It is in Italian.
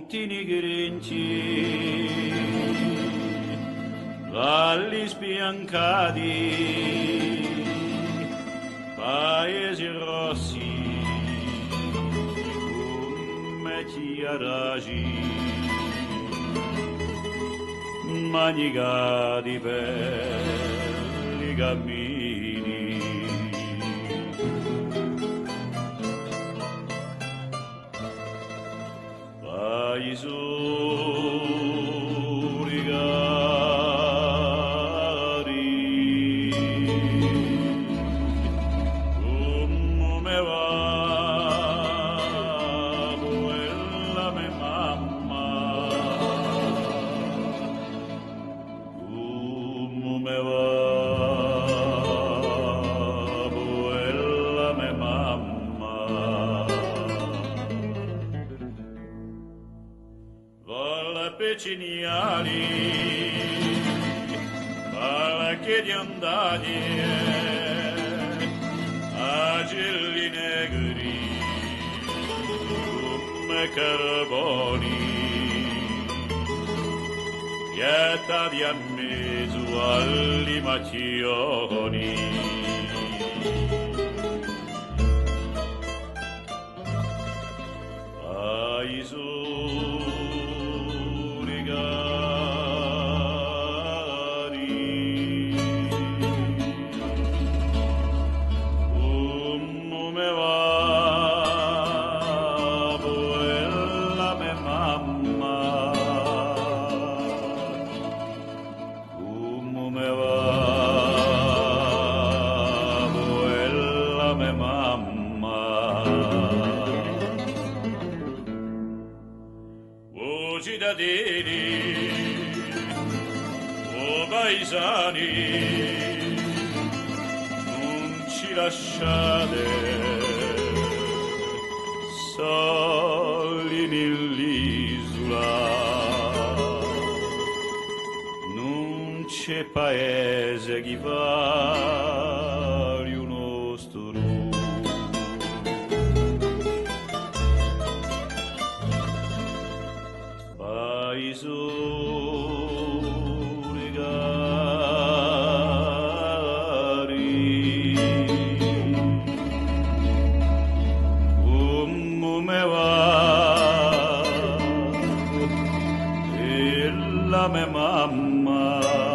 montini grinci, valli spiancati, paesi rossi, come chiaragi, manicati per i cammini. Paesuri cari, come va quella mia mamma, come va quella mia mamma. Valla peciniali, valla che di andati, agelli negri, come carboni, pietati a mezzo alle macchioni. Paesuri cari, come va quella mia mamma, come va quella mia mamma. O cittadini, o paesani, non ci lasciate soli nell'isola, non c'è paese che vale un nostro. Paesuri cari, come va la mia mamma.